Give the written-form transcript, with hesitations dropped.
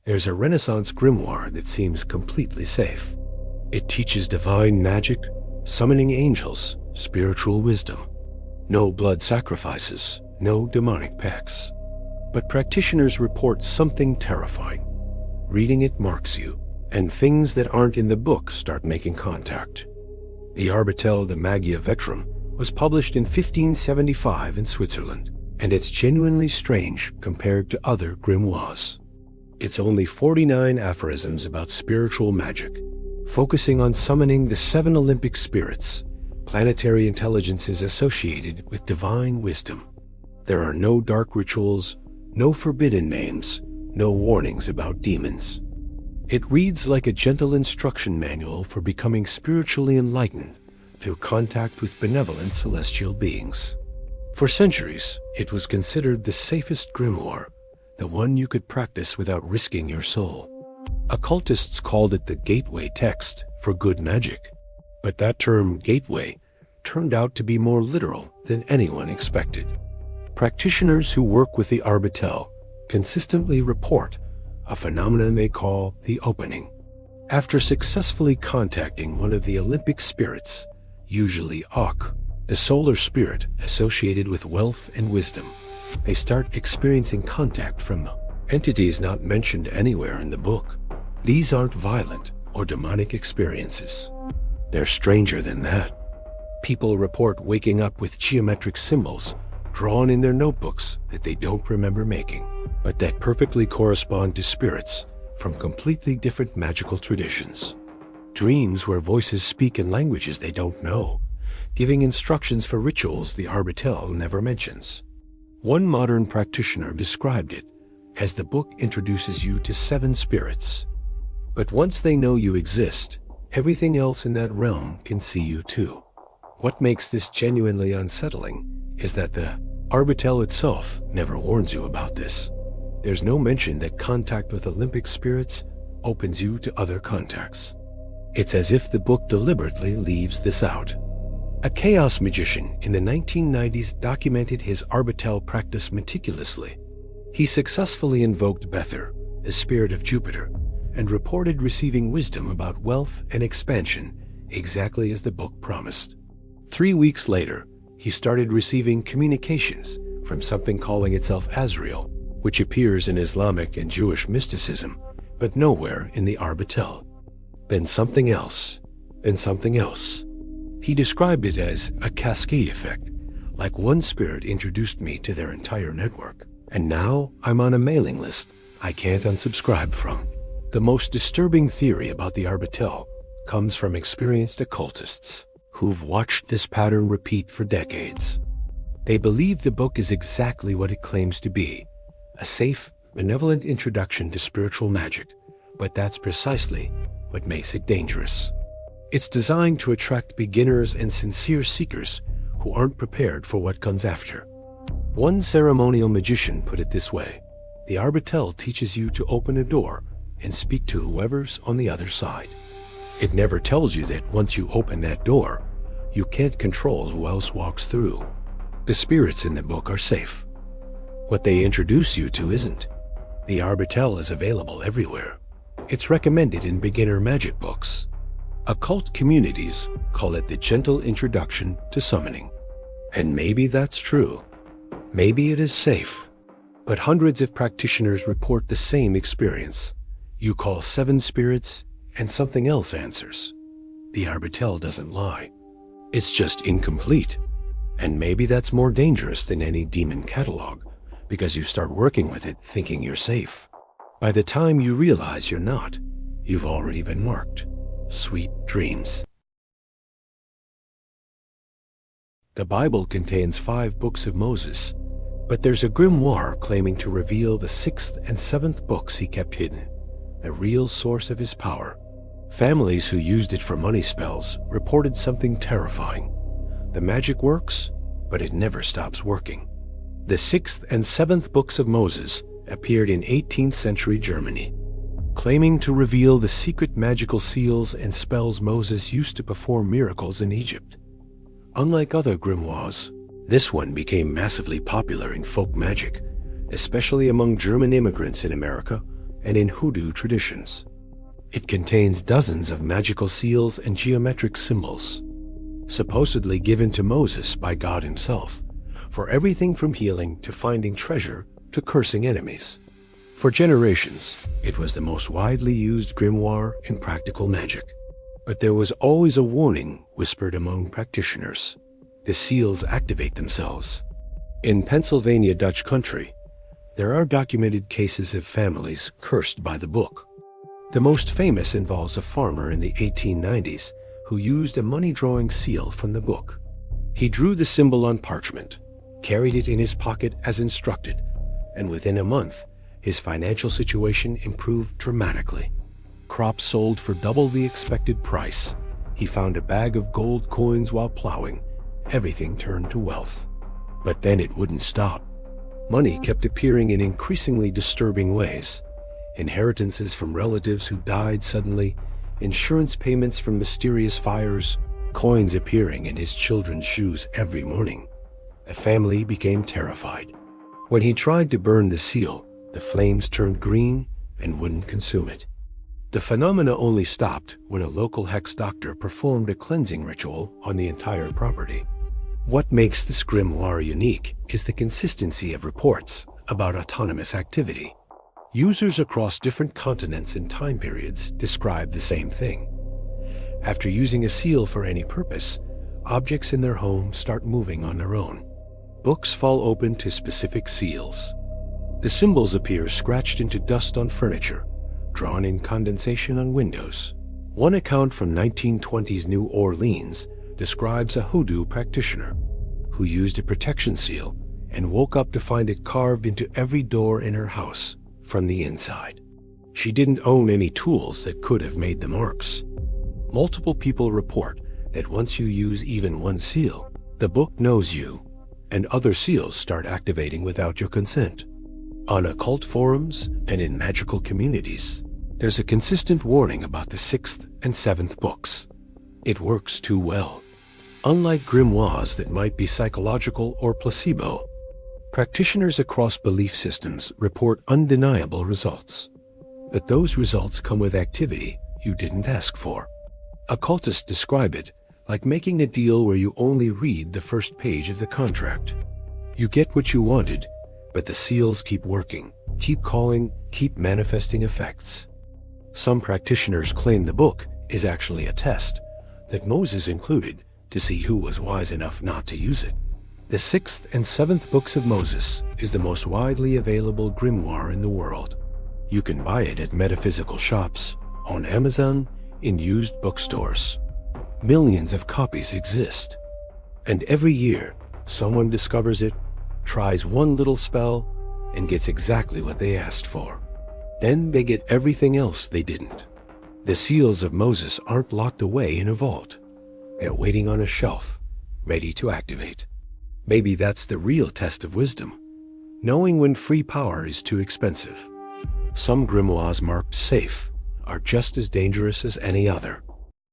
There's a Renaissance grimoire that seems completely safe. It teaches divine magic, summoning angels, spiritual wisdom. No blood sacrifices, no demonic pacts. But practitioners report something terrifying. Reading it marks you, and things that aren't in the book start making contact. The Arbitel de Magia Veterum was published in 1575 in Switzerland, and it's genuinely strange compared to other grimoires. It's only 49 aphorisms about spiritual magic, focusing on summoning the 7 Olympic spirits, planetary intelligences associated with divine wisdom. There are no dark rituals, no forbidden names, no warnings about demons. It reads like a gentle instruction manual for becoming spiritually enlightened through contact with benevolent celestial beings. For centuries, it was considered the safest grimoire, the one you could practice without risking your soul. Occultists called it the gateway text for good magic. But that term, gateway, turned out to be more literal than anyone expected. Practitioners who work with the Arbitel consistently report a phenomenon they call the opening. After successfully contacting one of the Olympic spirits, usually Ak, the solar spirit associated with wealth and wisdom, they start experiencing contact from entities not mentioned anywhere in the book. These aren't violent or demonic experiences. They're stranger than that. People report waking up with geometric symbols drawn in their notebooks that they don't remember making, but that perfectly correspond to spirits from completely different magical traditions. Dreams where voices speak in languages they don't know, giving instructions for rituals the Arbitel never mentions. One modern practitioner described it as the book introduces you to 7 spirits. But once they know you exist, everything else in that realm can see you too. What makes this genuinely unsettling is that the Arbitel itself never warns you about this. There's no mention that contact with Olympic spirits opens you to other contacts. It's as if the book deliberately leaves this out. A chaos magician in the 1990s documented his Arbitel practice meticulously. He successfully invoked Bether, the spirit of Jupiter, and reported receiving wisdom about wealth and expansion exactly as the book promised. 3 weeks later, he started receiving communications from something calling itself Azrael, which appears in Islamic and Jewish mysticism, but nowhere in the Arbitel. Then something else, then something else. He described it as a cascade effect, like one spirit introduced me to their entire network, and now I'm on a mailing list I can't unsubscribe from. The most disturbing theory about the Arbitel comes from experienced occultists who've watched this pattern repeat for decades. They believe the book is exactly what it claims to be, a safe, benevolent introduction to spiritual magic, but that's precisely what makes it dangerous. It's designed to attract beginners and sincere seekers who aren't prepared for what comes after. One ceremonial magician put it this way: the Arbitel teaches you to open a door and speak to whoever's on the other side. It never tells you that once you open that door, you can't control who else walks through. The spirits in the book are safe. What they introduce you to isn't. The Arbitel is available everywhere. It's recommended in beginner magic books. Occult communities call it the gentle introduction to summoning. And maybe that's true. Maybe it is safe. But hundreds of practitioners report the same experience. You call 7 spirits, and something else answers. The Arbitel doesn't lie. It's just incomplete. And maybe that's more dangerous than any demon catalog, because you start working with it thinking you're safe. By the time you realize you're not, you've already been marked. Sweet dreams. The Bible contains 5 books of Moses, but there's a grimoire claiming to reveal the 6th and 7th books he kept hidden, the real source of his power. Families who used it for money spells reported something terrifying. The magic works, but it never stops working. The 6th and 7th books of Moses appeared in 18th century Germany, claiming to reveal the secret magical seals and spells Moses used to perform miracles in Egypt. Unlike other grimoires, this one became massively popular in folk magic, especially among German immigrants in America and in hoodoo traditions. It contains dozens of magical seals and geometric symbols, supposedly given to Moses by God himself, for everything from healing to finding treasure to cursing enemies. For generations, it was the most widely used grimoire in practical magic. But there was always a warning whispered among practitioners. The seals activate themselves. In Pennsylvania Dutch country, there are documented cases of families cursed by the book. The most famous involves a farmer in the 1890s who used a money-drawing seal from the book. He drew the symbol on parchment, carried it in his pocket as instructed, and within a month, his financial situation improved dramatically. Crops sold for double the expected price. He found a bag of gold coins while plowing. Everything turned to wealth. But then it wouldn't stop. Money kept appearing in increasingly disturbing ways. Inheritances from relatives who died suddenly, insurance payments from mysterious fires, coins appearing in his children's shoes every morning. The family became terrified. When he tried to burn the seal, the flames turned green and wouldn't consume it. The phenomena only stopped when a local hex doctor performed a cleansing ritual on the entire property. What makes this grimoire unique is the consistency of reports about autonomous activity. Users across different continents and time periods describe the same thing. After using a seal for any purpose, objects in their home start moving on their own. Books fall open to specific seals. The symbols appear scratched into dust on furniture, drawn in condensation on windows. One account from 1920s New Orleans describes a hoodoo practitioner who used a protection seal and woke up to find it carved into every door in her house from the inside. She didn't own any tools that could have made the marks. Multiple people report that once you use even one seal, the book knows you, and other seals start activating without your consent. On occult forums and in magical communities, there's a consistent warning about the 6th and 7th books. It works too well. Unlike grimoires that might be psychological or placebo, practitioners across belief systems report undeniable results. But those results come with activity you didn't ask for. Occultists describe it like making a deal where you only read the first page of the contract. You get what you wanted, but the seals keep working, keep calling, keep manifesting effects. Some practitioners claim the book is actually a test that Moses included to see who was wise enough not to use it. The 6th and 7th books of Moses is the most widely available grimoire in the world. You can buy it at metaphysical shops, on Amazon, in used bookstores. Millions of copies exist. And every year, someone discovers it, tries one little spell, and gets exactly what they asked for. Then they get everything else they didn't. The seals of Moses aren't locked away in a vault. They're waiting on a shelf, ready to activate. Maybe that's the real test of wisdom, knowing when free power is too expensive. Some grimoires marked safe are just as dangerous as any other.